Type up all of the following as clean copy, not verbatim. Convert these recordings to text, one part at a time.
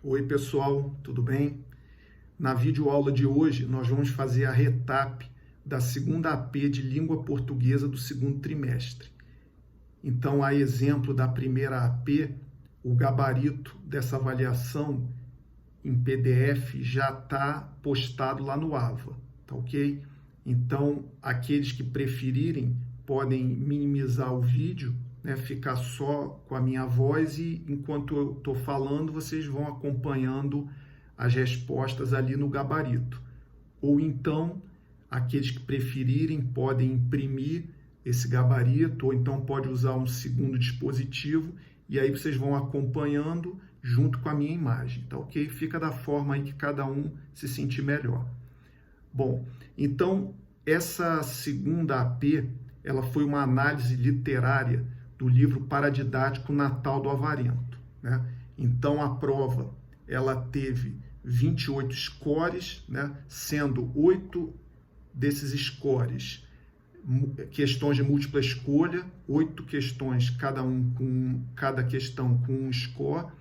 Oi pessoal, tudo bem? Na videoaula de hoje nós vamos fazer a retap da segunda AP de língua portuguesa do segundo trimestre. Então, a exemplo da primeira AP, o gabarito dessa avaliação em PDF já está postado lá no AVA, tá ok? Então, aqueles que preferirem podem minimizar o vídeo, né, ficar só com a minha voz e enquanto eu estou falando, vocês vão acompanhando as respostas ali no gabarito. Ou então, aqueles que preferirem podem imprimir esse gabarito, ou então pode usar um segundo dispositivo, e aí vocês vão acompanhando junto com a minha imagem, tá ok? Fica da forma aí que cada um se sentir melhor. Bom, então, essa segunda AP, ela foi uma análise literária do livro Paradidático Natal do Avarento, né? Então, a prova, ela teve 28 scores, né? Sendo 8 desses scores questões de múltipla escolha, 8 questões, cada questão com um score,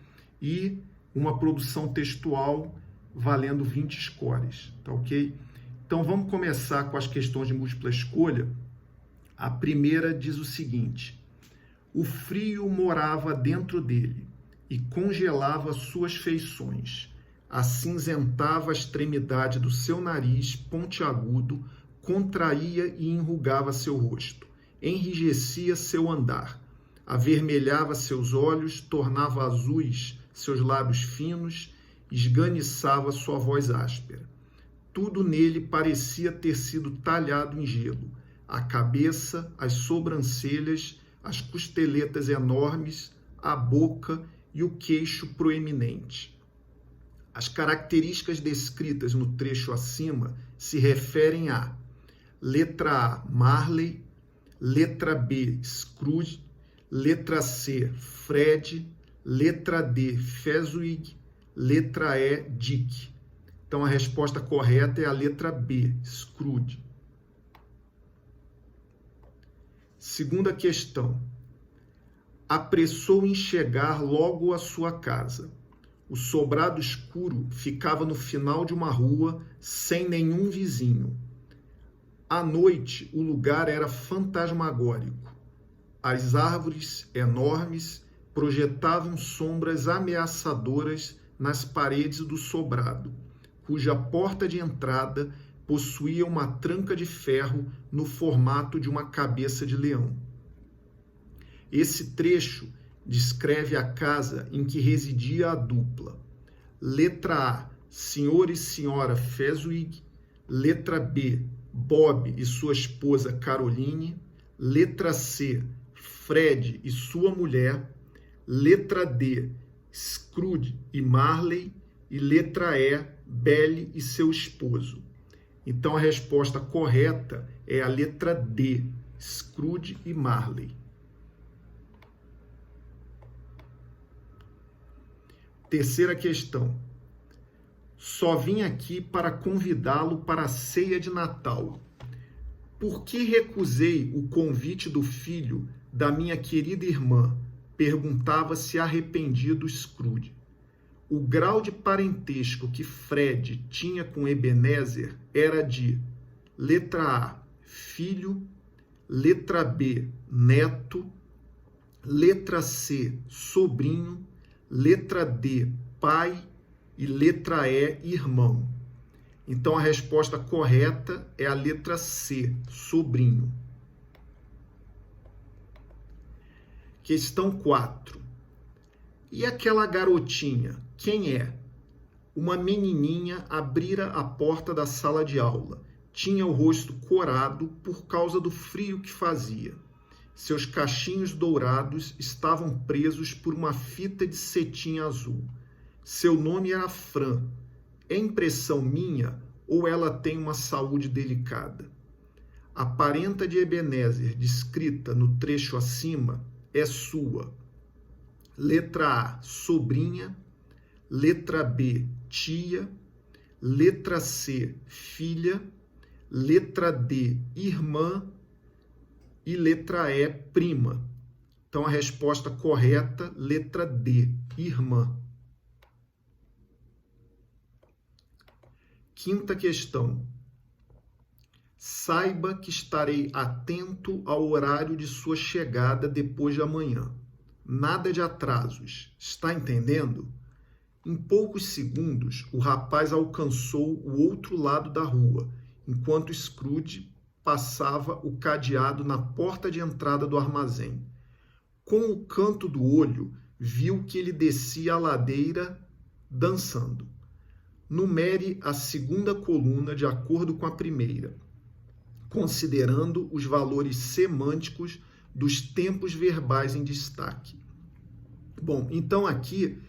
e uma produção textual valendo 20 scores, tá ok? Então vamos começar com as questões de múltipla escolha. A primeira diz o seguinte: o frio morava dentro dele e congelava suas feições, acinzentava a extremidade do seu nariz pontiagudo, contraía e enrugava seu rosto, enrijecia seu andar, avermelhava seus olhos, tornava azuis seus lábios finos, esganiçava sua voz áspera. Tudo nele parecia ter sido talhado em gelo, a cabeça, as sobrancelhas, as costeletas enormes, a boca e o queixo proeminente. As características descritas no trecho acima se referem a: letra A, Marley; letra B, Scrooge; letra C, Fred; letra D, Fezziwig; letra E, Dick. Então, a resposta correta é a letra B, Scrooge. Segunda questão. Apressou em chegar logo à sua casa. O sobrado escuro ficava no final de uma rua, sem nenhum vizinho. À noite, o lugar era fantasmagórico. As árvores, enormes, projetavam sombras ameaçadoras nas paredes do sobrado, cuja porta de entrada possuía uma tranca de ferro no formato de uma cabeça de leão. Esse trecho descreve a casa em que residia a dupla. Letra A, Sr. e Sra. Fezziwig; letra B, Bob e sua esposa Caroline; letra C, Fred e sua mulher; letra D, Scrooge e Marley; e letra E, Belle e seu esposo. Então, a resposta correta é a letra D, Scrooge e Marley. Terceira questão. Só vim aqui para convidá-lo para a ceia de Natal. Por que recusei o convite do filho da minha querida irmã? Perguntava-se arrependido Scrooge. O grau de parentesco que Fred tinha com Ebenezer era de: letra A, filho; letra B, neto; letra C, sobrinho; letra D, pai; e letra E, irmão. Então, a resposta correta é a letra C, sobrinho. Questão 4. E aquela garotinha, quem é? Uma menininha abrira a porta da sala de aula. Tinha o rosto corado por causa do frio que fazia. Seus cachinhos dourados estavam presos por uma fita de cetim azul. Seu nome era Fran. É impressão minha ou ela tem uma saúde delicada? A parenta de Ebenezer, descrita no trecho acima, é sua. Letra A, sobrinha; letra B, tia; letra C, filha; letra D, irmã; e letra E, prima. Então, a resposta correta, letra D, irmã. Quinta questão. Saiba que estarei atento ao horário de sua chegada depois de amanhã. Nada de atrasos. Está entendendo? Em poucos segundos, o rapaz alcançou o outro lado da rua, enquanto Scrooge passava o cadeado na porta de entrada do armazém. Com o canto do olho, viu que ele descia a ladeira dançando. Numere a segunda coluna de acordo com a primeira, considerando os valores semânticos dos tempos verbais em destaque. Bom, então aqui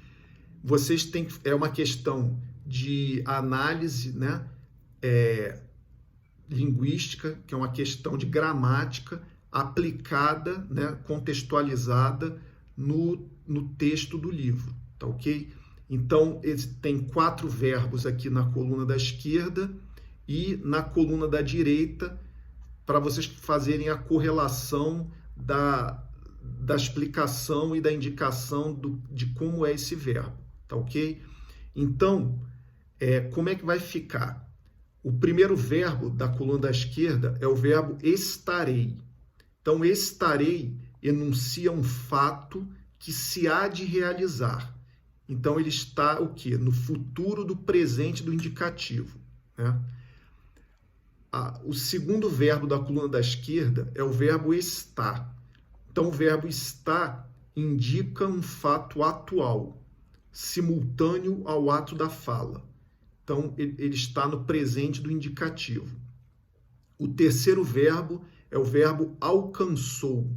vocês têm, é uma questão de análise, né, linguística, que é uma questão de gramática aplicada, né, contextualizada no texto do livro, tá ok? Então, tem 4 verbos aqui na coluna da esquerda e na coluna da direita, para vocês fazerem a correlação da explicação e da indicação de como é esse verbo, tá ok? Então, como é que vai ficar? O primeiro verbo da coluna da esquerda é o verbo estarei. Então, estarei enuncia um fato que se há de realizar. Então, ele está o quê? No futuro do presente do indicativo, né? O segundo verbo da coluna da esquerda é o verbo estar. Então, o verbo estar indica um fato atual, simultâneo ao ato da fala. Então, ele está no presente do indicativo. O terceiro verbo é o verbo alcançou.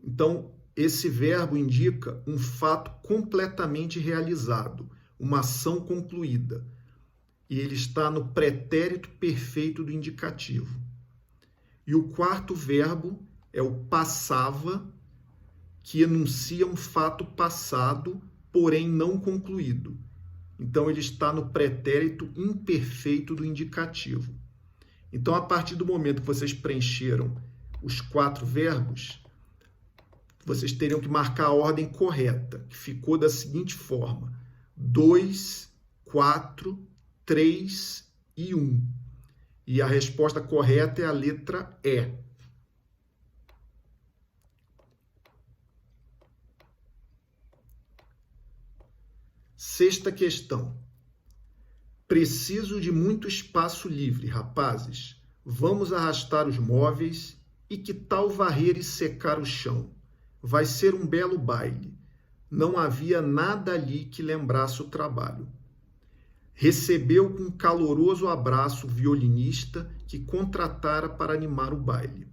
Então, esse verbo indica um fato completamente realizado, uma ação concluída. E ele está no pretérito perfeito do indicativo. E o quarto verbo é o passava, que enuncia um fato passado, porém não concluído. Então, ele está no pretérito imperfeito do indicativo. Então, a partir do momento que vocês preencheram os 4 verbos, vocês teriam que marcar a ordem correta, que ficou da seguinte forma: 2, 4, 3 e 1. E a resposta correta é a letra E. Sexta questão. Preciso de muito espaço livre, rapazes. Vamos arrastar os móveis e que tal varrer e secar o chão? Vai ser um belo baile. Não havia nada ali que lembrasse o trabalho. Recebeu com caloroso abraço o violinista que contratara para animar o baile.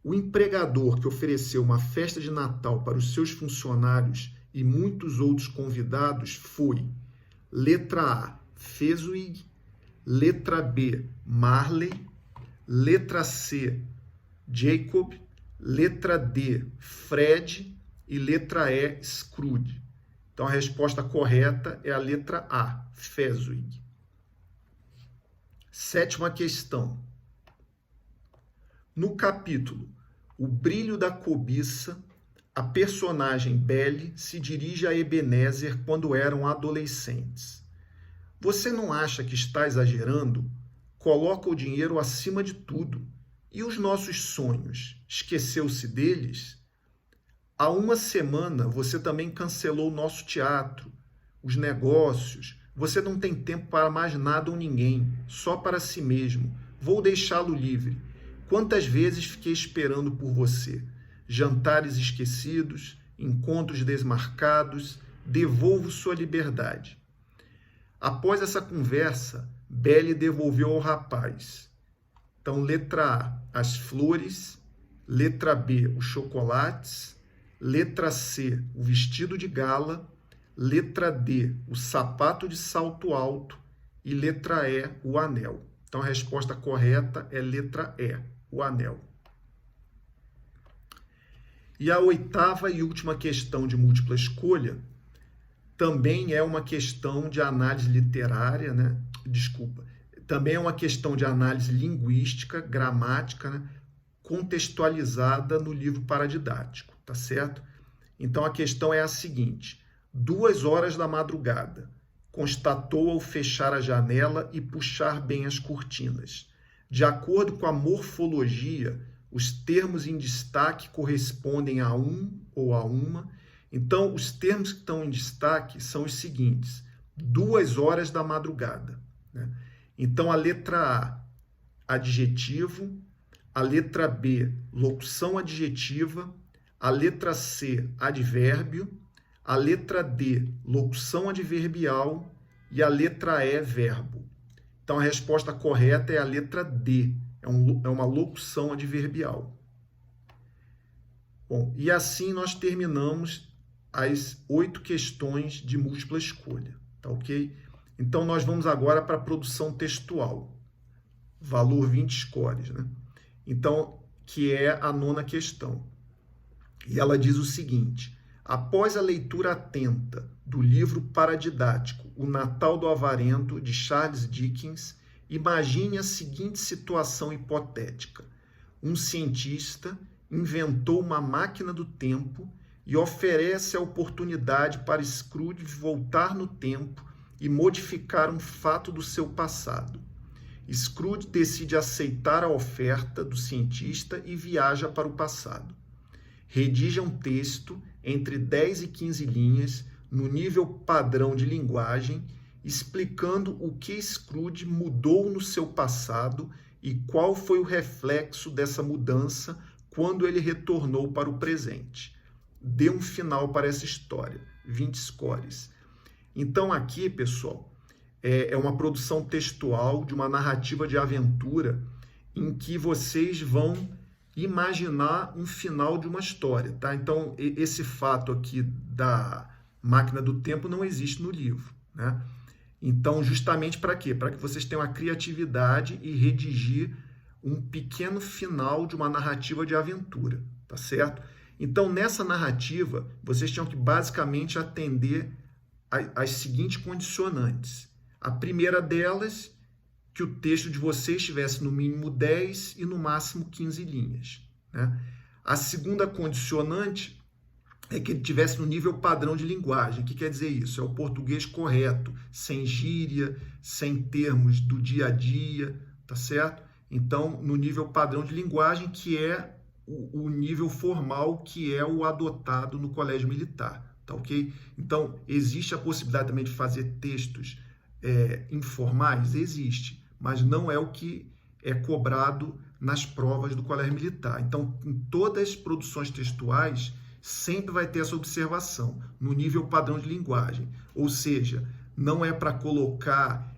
O empregador que ofereceu uma festa de Natal para os seus funcionários e muitos outros convidados foi: letra A, Fezzuig, letra B, Marley, letra C, Jacob, letra D, Fred e letra E, Scrooge. Então, a resposta correta é a letra A, Fezzuig. Sétima questão. No capítulo O Brilho da Cobiça, a personagem Belle se dirige a Ebenezer quando eram adolescentes. Você não acha que está exagerando? Coloca o dinheiro acima de tudo. E os nossos sonhos? Esqueceu-se deles? Há uma semana você também cancelou o nosso teatro, os negócios. Você não tem tempo para mais nada ou ninguém, só para si mesmo. Vou deixá-lo livre. Quantas vezes fiquei esperando por você? Jantares esquecidos, encontros desmarcados. Devolvo sua liberdade. Após essa conversa, Belle devolveu ao rapaz. Então, letra A, as flores. Letra B, os chocolates. Letra C, o vestido de gala. Letra D, o sapato de salto alto. E letra E, o anel. Então, a resposta correta é letra E, o anel. E a oitava e última questão de múltipla escolha também é uma questão de análise literária, né? Desculpa. Também é uma questão de análise linguística, gramática, né? Contextualizada no livro paradidático, tá certo? Então, a questão é a seguinte: 2 horas da madrugada. constatou ao fechar a janela e puxar bem as cortinas. De acordo com a morfologia, os termos em destaque correspondem a um ou a uma. Então, os termos que estão em destaque são os seguintes: 2 horas da madrugada, né? Então, a letra A, adjetivo; a letra B, locução adjetiva; a letra C, advérbio; a letra D, locução adverbial; e a letra E, verbo. Então, a resposta correta é a letra D, é uma locução adverbial. Bom, e assim nós terminamos as 8 questões de múltipla escolha, tá ok? Então, nós vamos agora para a produção textual, valor 20 scores, né? Então, que é a 9ª questão. E ela diz o seguinte: após a leitura atenta do livro paradidático O Natal do Avarento, de Charles Dickens, imagine a seguinte situação hipotética. Um cientista inventou uma máquina do tempo e oferece a oportunidade para Scrooge voltar no tempo e modificar um fato do seu passado. Scrooge decide aceitar a oferta do cientista e viaja para o passado. Redija um texto entre 10 e 15 linhas, no nível padrão de linguagem, explicando o que Scrooge mudou no seu passado e qual foi o reflexo dessa mudança quando ele retornou para o presente. Dê um final para essa história, 20 scores. Então aqui, pessoal, é uma produção textual de uma narrativa de aventura em que vocês vão imaginar um final de uma história, tá? Então, esse fato aqui da máquina do tempo não existe no livro, né? Então, justamente para quê? Para que vocês tenham a criatividade e redigir um pequeno final de uma narrativa de aventura, tá certo? Então, nessa narrativa, vocês tinham que basicamente atender às seguintes condicionantes. A primeira delas, que o texto de vocês tivesse no mínimo 10 e no máximo 15 linhas, né? A segunda condicionante é que ele tivesse no nível padrão de linguagem. O que quer dizer isso? É o português correto, sem gíria, sem termos do dia a dia, tá certo? Então, no nível padrão de linguagem, que é o nível formal, que é o adotado no colégio militar, tá ok? Então, existe a possibilidade também de fazer textos informais? Existe, mas não é o que é cobrado nas provas do colégio militar. Então, em todas as produções textuais, sempre vai ter essa observação, no nível padrão de linguagem. Ou seja, não é para colocar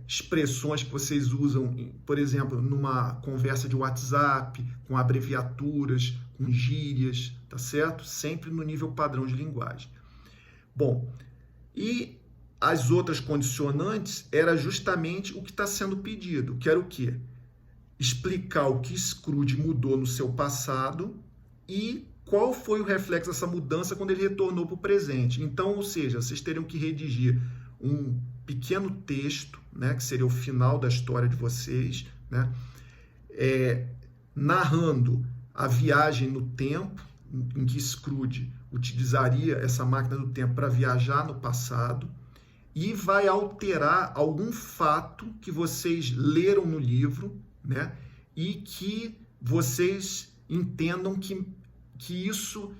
expressões que vocês usam, por exemplo, numa conversa de WhatsApp, com abreviaturas, com gírias, tá certo? Sempre no nível padrão de linguagem. Bom, e as outras condicionantes era justamente o que está sendo pedido, que era o quê? Explicar o que Scrooge mudou no seu passado e qual foi o reflexo dessa mudança quando ele retornou para o presente. Então, ou seja, vocês teriam que redigir um pequeno texto, né, que seria o final da história de vocês, né, narrando a viagem no tempo, em que Scrooge utilizaria essa máquina do tempo para viajar no passado, e vai alterar algum fato que vocês leram no livro, né, e que vocês entendam que isso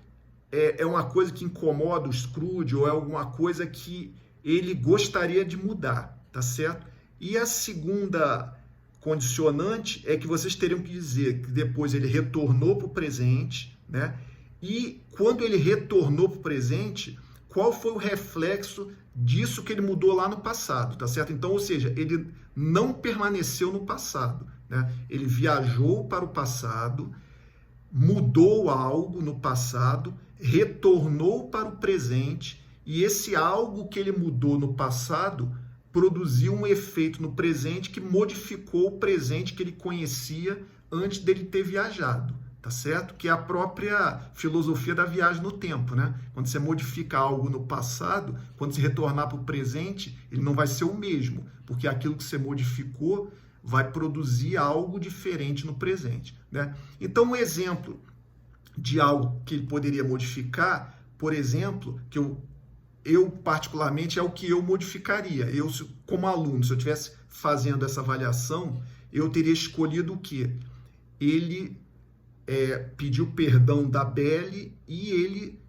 é uma coisa que incomoda o Scrooge ou é alguma coisa que ele gostaria de mudar, tá certo? E a segunda condicionante é que vocês teriam que dizer que depois ele retornou para o presente, né? E quando ele retornou para o presente, qual foi o reflexo disso que ele mudou lá no passado, tá certo? Então, ou seja, ele não permaneceu no passado, né? Ele viajou para o passado, mudou algo no passado, retornou para o presente, e esse algo que ele mudou no passado produziu um efeito no presente que modificou o presente que ele conhecia antes dele ter viajado, tá certo? Que é a própria filosofia da viagem no tempo, né? Quando você modifica algo no passado, quando você retornar para o presente, ele não vai ser o mesmo, porque aquilo que você modificou vai produzir algo diferente no presente, né? Então, um exemplo de algo que ele poderia modificar, por exemplo, que eu eu particularmente, é o que eu modificaria. Eu, como aluno, se eu estivesse fazendo essa avaliação, eu teria escolhido o quê? Ele pediu perdão da Belle e ele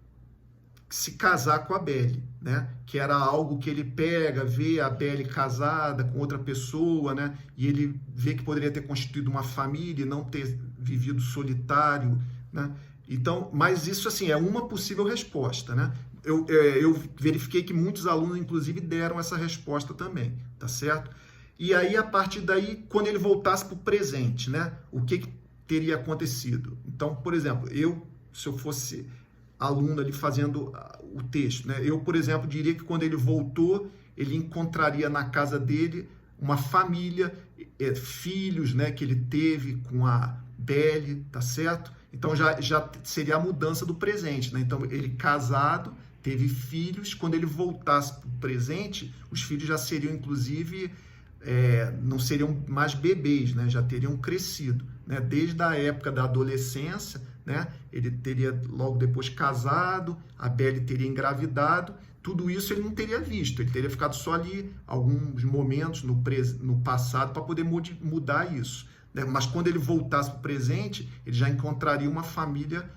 se casar com a Belle, né? Que era algo que ele pega, vê a Belle casada com outra pessoa, né? E ele vê que poderia ter constituído uma família e não ter vivido solitário, né? Então, mas isso assim é uma possível resposta, né? Eu verifiquei que muitos alunos, inclusive, deram essa resposta também, tá certo? E aí, a partir daí, quando ele voltasse para o presente, né? O que teria acontecido? Então, por exemplo, se eu fosse aluno ali fazendo o texto, né? Eu, por exemplo, diria que quando ele voltou, ele encontraria na casa dele uma família, filhos, né? Que ele teve com a Belle, tá certo? Então já seria a mudança do presente, né? Então ele casado, teve filhos, quando ele voltasse para o presente, os filhos já seriam, inclusive, não seriam mais bebês, né? Já teriam crescido, né? Desde a época da adolescência, né? Ele teria logo depois casado, a Belle teria engravidado, tudo isso ele não teria visto, ele teria ficado só ali alguns momentos no passado para poder mudar isso, né? Mas quando ele voltasse para o presente, ele já encontraria uma família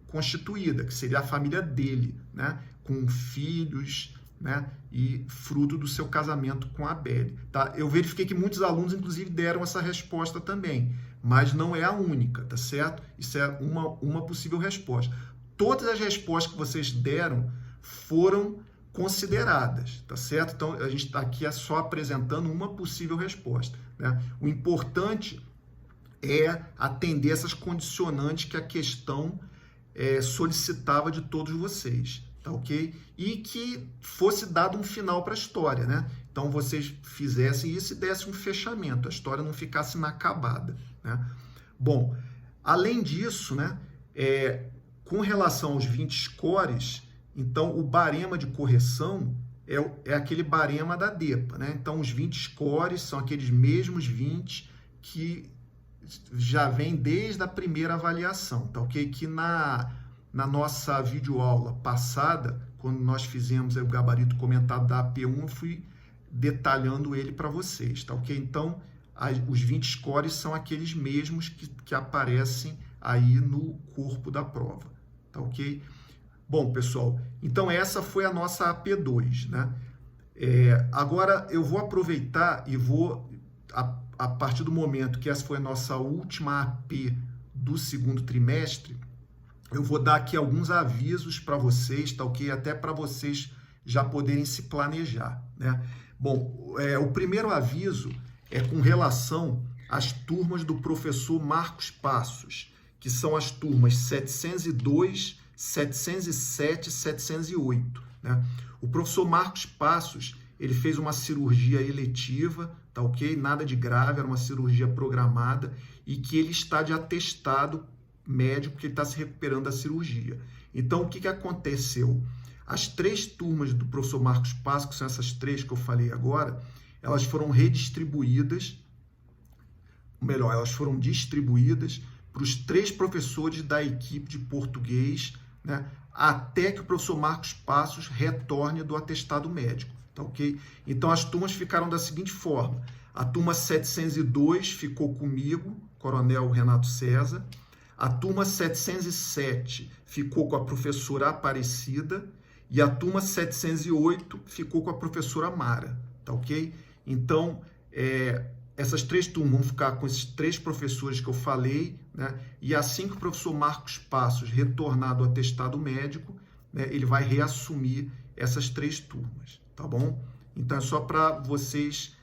constituída, que seria a família dele, né? Com filhos, né? E fruto do seu casamento com a Belle, tá? Eu verifiquei que muitos alunos, inclusive, deram essa resposta também, mas não é a única, tá certo? Isso é uma possível resposta. Todas as respostas que vocês deram foram consideradas, tá certo? Então, a gente está aqui só apresentando uma possível resposta, né? O importante é atender essas condicionantes que a questão solicitava de todos vocês, tá ok? E que fosse dado um final para a história, né? Então, vocês fizessem isso e dessem um fechamento, a história não ficasse inacabada, né? Bom, além disso, né, com relação aos 20 scores, então o barema de correção é aquele barema da DEPA, né? Então, os 20 scores são aqueles mesmos 20 que já vem desde a primeira avaliação, tá ok? Que na nossa videoaula passada, quando nós fizemos o gabarito comentado da AP1, eu fui detalhando ele para vocês, tá ok? Então, os 20 scores são aqueles mesmos que aparecem aí no corpo da prova, tá ok? Bom, pessoal, então essa foi a nossa AP2, né? Agora eu vou aproveitar e vou, a partir do momento que essa foi a nossa última AP do segundo trimestre, eu vou dar aqui alguns avisos para vocês, tá ok? Até para vocês já poderem se planejar, né? Bom, o primeiro aviso é com relação às turmas do professor Marcos Passos, que são as turmas 702, 707 e 708, né? O professor Marcos Passos, ele fez uma cirurgia eletiva, tá ok? Nada de grave, era uma cirurgia programada e que ele está de atestado médico, que ele está se recuperando da cirurgia. Então, o que aconteceu? As 3 turmas do professor Marcos Passos, que são essas 3 que eu falei agora, elas foram redistribuídas, melhor, elas foram distribuídas para os 3 professores da equipe de português, né, até que o professor Marcos Passos retorne do atestado médico, tá ok? Então, as turmas ficaram da seguinte forma: a turma 702 ficou comigo, Coronel Renato César, a turma 707 ficou com a professora Aparecida e a turma 708 ficou com a professora Mara, tá ok? Então, essas 3 turmas vão ficar com esses 3 professores que eu falei, né? E assim que o professor Marcos Passos retornar do atestado médico, né, ele vai reassumir essas 3 turmas, tá bom? Então, é só para vocês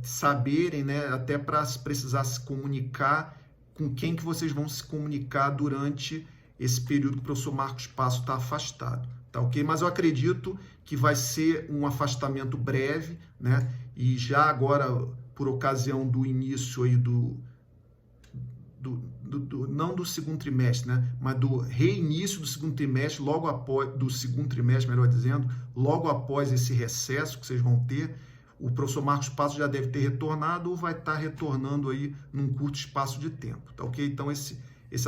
saberem, né, até para se precisar se comunicar com quem que vocês vão se comunicar durante esse período que o professor Marcos Passos está afastado, tá ok? Mas eu acredito que vai ser um afastamento breve, né? E já agora, por ocasião do início aí não do segundo trimestre, né? Mas do reinício do segundo trimestre, logo após, do segundo trimestre, melhor dizendo, logo após esse recesso que vocês vão ter, o professor Marcos Passos já deve ter retornado ou vai estar retornando aí num curto espaço de tempo, tá ok? Então, esse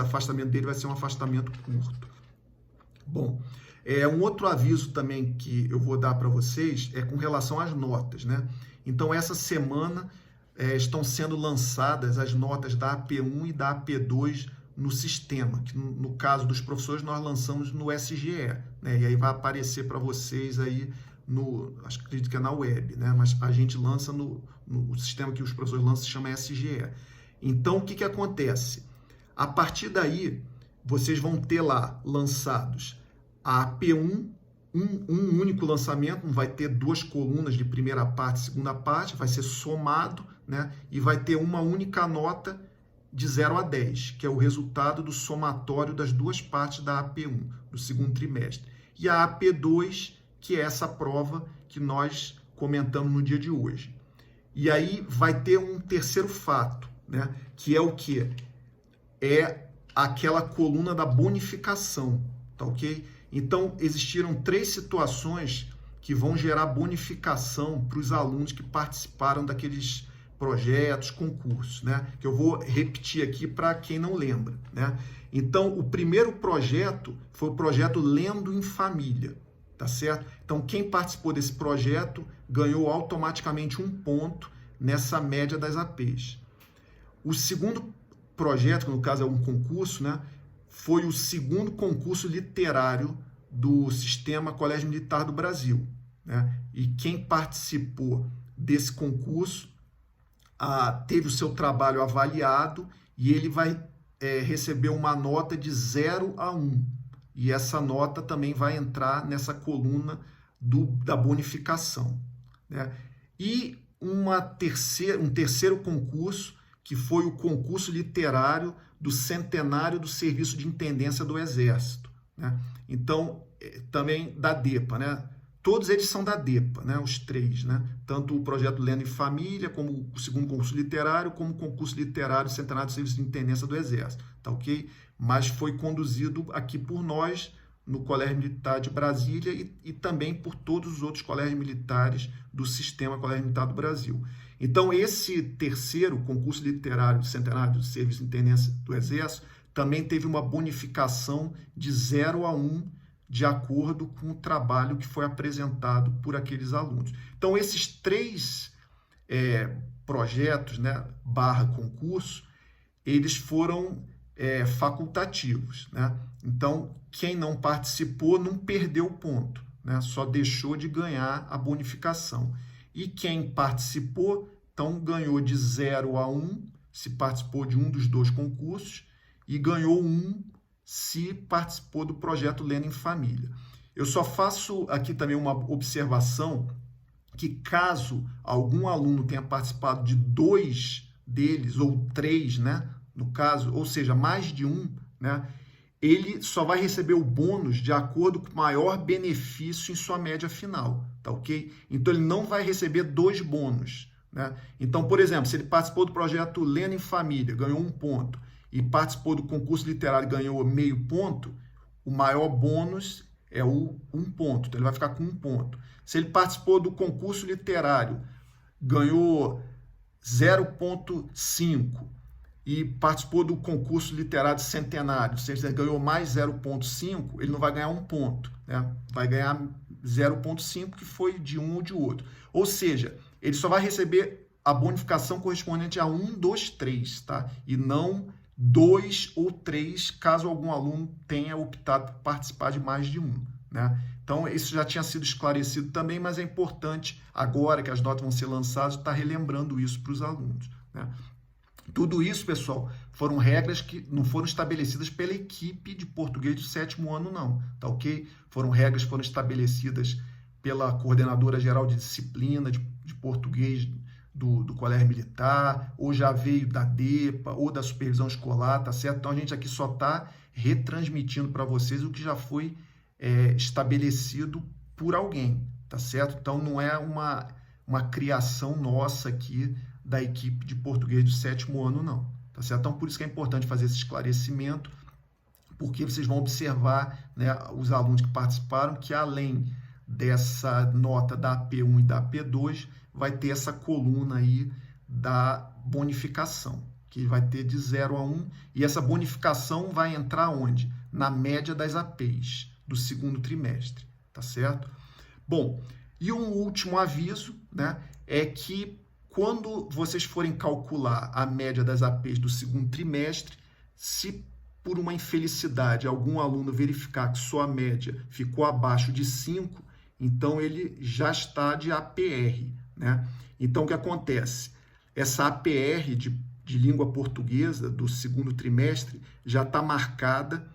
afastamento dele vai ser um afastamento curto. Bom, Um outro aviso também que eu vou dar para vocês é com relação às notas, né? Então, essa semana estão sendo lançadas as notas da AP1 e da AP2 no sistema, que no caso dos professores nós lançamos no SGE, né? E aí vai aparecer para vocês aí acredito que é na web, né? Mas a gente lança no sistema que os professores lançam, se chama SGE. Então, o que acontece? A partir daí, vocês vão ter lá lançados a AP1, um único lançamento, não vai ter duas colunas de primeira parte e segunda parte, vai ser somado, né? E vai ter uma única nota de 0 a 10, que é o resultado do somatório das duas partes da AP1, do segundo trimestre. E a AP2, que é essa prova que nós comentamos no dia de hoje. E aí vai ter um terceiro fato, né? Que é o quê? É aquela coluna da bonificação, tá ok? Então, existiram 3 situações que vão gerar bonificação para os alunos que participaram daqueles projetos, concursos, né? Que eu vou repetir aqui para quem não lembra, né? Então, o primeiro projeto foi o projeto Lendo em Família, tá certo? Então, quem participou desse projeto ganhou automaticamente 1 ponto nessa média das APs. O segundo projeto, que no caso é um concurso, né? Foi o segundo concurso literário do Sistema Colégio Militar do Brasil, né? E quem participou desse concurso teve o seu trabalho avaliado e ele vai receber uma nota de 0 a 1. E essa nota também vai entrar nessa coluna da bonificação, né? E um terceiro concurso, que foi o concurso literário do centenário do Serviço de Intendência do Exército, né? Então, também da DEPA, né? Todos eles são da DEPA, né? Os 3, né? Tanto o projeto Lendo em Família, como o segundo concurso literário, como o concurso literário centenário do Serviço de Intendência do Exército, tá ok? Mas foi conduzido aqui por nós, no Colégio Militar de Brasília e também por todos os outros colégios militares do Sistema Colégio Militar do Brasil. Então, esse terceiro concurso literário centenário do Serviço de Intendência do Exército também teve uma bonificação de 0 a 1, de acordo com o trabalho que foi apresentado por aqueles alunos. Então, esses 3 projetos, né, / concurso, eles foram facultativos, né? Então, quem não participou não perdeu ponto, né? Só deixou de ganhar a bonificação. E quem participou, então, ganhou de 0 a 1, se participou de um dos 2 concursos, e ganhou 1 se participou do projeto Lendo em Família. Eu só faço aqui também uma observação que caso algum aluno tenha participado de 2 deles, ou 3, né, no caso, ou seja, mais de 1, né, ele só vai receber o bônus de acordo com o maior benefício em sua média final, tá ok? Então, ele não vai receber 2 bônus, né? Então, por exemplo, se ele participou do projeto Lendo em Família, ganhou 1 ponto, e participou do concurso literário e ganhou meio ponto, o maior bônus é o 1 ponto, então ele vai ficar com 1 ponto. Se ele participou do concurso literário, ganhou 0,5 e participou do concurso literário centenário, se ele ganhou mais 0,5, ele não vai ganhar 1 ponto, né? Vai ganhar 0,5, que foi de um ou de outro. Ou seja, ele só vai receber a bonificação correspondente a 1, 2, 3, tá? E não 2 ou 3, caso algum aluno tenha optado por participar de mais de 1, né? Então, isso já tinha sido esclarecido também, mas é importante, agora que as notas vão ser lançadas, estar relembrando isso para os alunos, né? Tudo isso, pessoal, foram regras que não foram estabelecidas pela equipe de português do 7º ano, não, tá ok? Foram regras que foram estabelecidas pela coordenadora geral de disciplina de português do Colégio Militar, ou já veio da DEPA, ou da supervisão escolar, tá certo? Então, a gente aqui só está retransmitindo para vocês o que já foi estabelecido por alguém, tá certo? Então, não é uma criação nossa aqui da equipe de português do 7º ano, não, tá certo? Então, por isso que é importante fazer esse esclarecimento, porque vocês vão observar, né, os alunos que participaram, que além dessa nota da AP1 e da AP2, vai ter essa coluna aí da bonificação, que vai ter de 0 a 1, e essa bonificação vai entrar onde? Na média das APs, do segundo trimestre, tá certo? Bom, e um último aviso, né, é que quando vocês forem calcular a média das APs do segundo trimestre, se por uma infelicidade algum aluno verificar que sua média ficou abaixo de 5, então ele já está de APR, né? Então o que acontece? Essa APR de língua portuguesa do segundo trimestre já está marcada,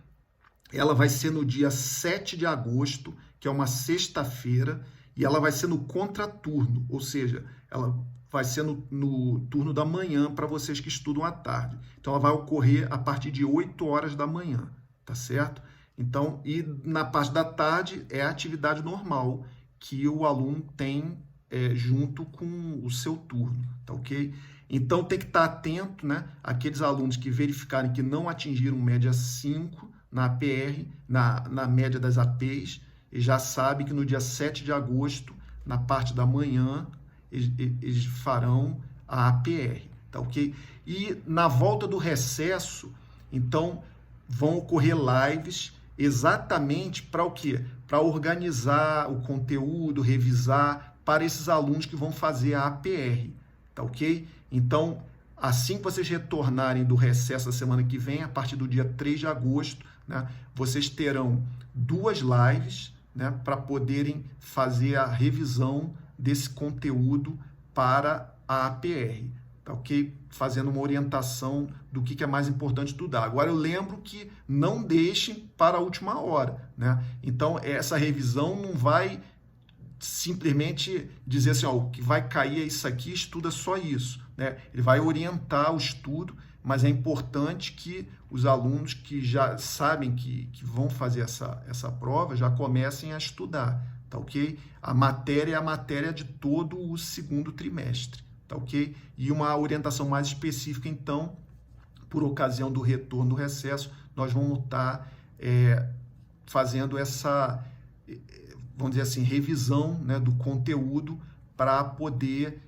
ela vai ser no dia 7 de agosto, que é uma sexta-feira, e ela vai ser no contraturno, ou seja, ela vai ser no turno da manhã para vocês que estudam à tarde. Então, ela vai ocorrer a partir de 8 horas da manhã, tá certo? Então, e na parte da tarde é a atividade normal que o aluno tem junto com o seu turno, tá ok? Então, tem que estar atento, né? Aqueles alunos que verificarem que não atingiram média 5 na APR, na média das APs, e já sabe que no dia 7 de agosto, na parte da manhã, eles farão a APR, tá ok? E na volta do recesso, então, vão ocorrer lives exatamente para o quê? Para organizar o conteúdo, revisar para esses alunos que vão fazer a APR, tá ok? Então, assim que vocês retornarem do recesso da semana que vem, a partir do dia 3 de agosto, né, vocês terão 2 lives, né, para poderem fazer a revisão desse conteúdo para a APR, tá ok? Fazendo uma orientação do que é mais importante estudar. Agora, eu lembro que não deixem para a última hora, né? Então, essa revisão não vai simplesmente dizer assim, ó, o que vai cair é isso aqui, estuda só isso, né? Ele vai orientar o estudo, mas é importante que os alunos que já sabem que vão fazer essa prova já comecem a estudar, tá ok? A matéria é a matéria de todo o segundo trimestre, tá ok? E uma orientação mais específica, então, por ocasião do retorno do recesso, nós vamos estar fazendo essa, vamos dizer assim, revisão, né, do conteúdo para poder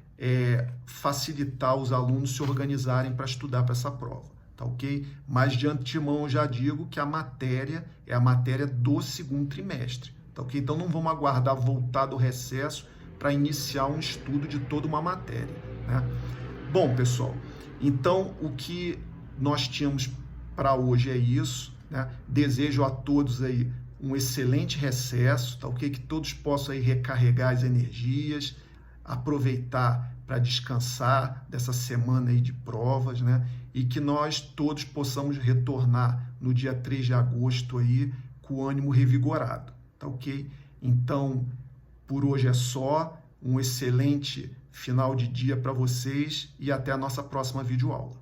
facilitar os alunos se organizarem para estudar para essa prova, tá ok? Mas de antemão eu já digo que a matéria é a matéria do segundo trimestre, tá ok? Então não vamos aguardar voltar do recesso para iniciar um estudo de toda uma matéria, né? Bom, pessoal, então o que nós tínhamos para hoje é isso, né? Desejo a todos aí um excelente recesso, tá ok? Que todos possam aí recarregar as energias, aproveitar para descansar dessa semana aí de provas, né? E que nós todos possamos retornar no dia 3 de agosto aí com o ânimo revigorado, tá ok? Então, por hoje é só, um excelente final de dia para vocês e até a nossa próxima videoaula.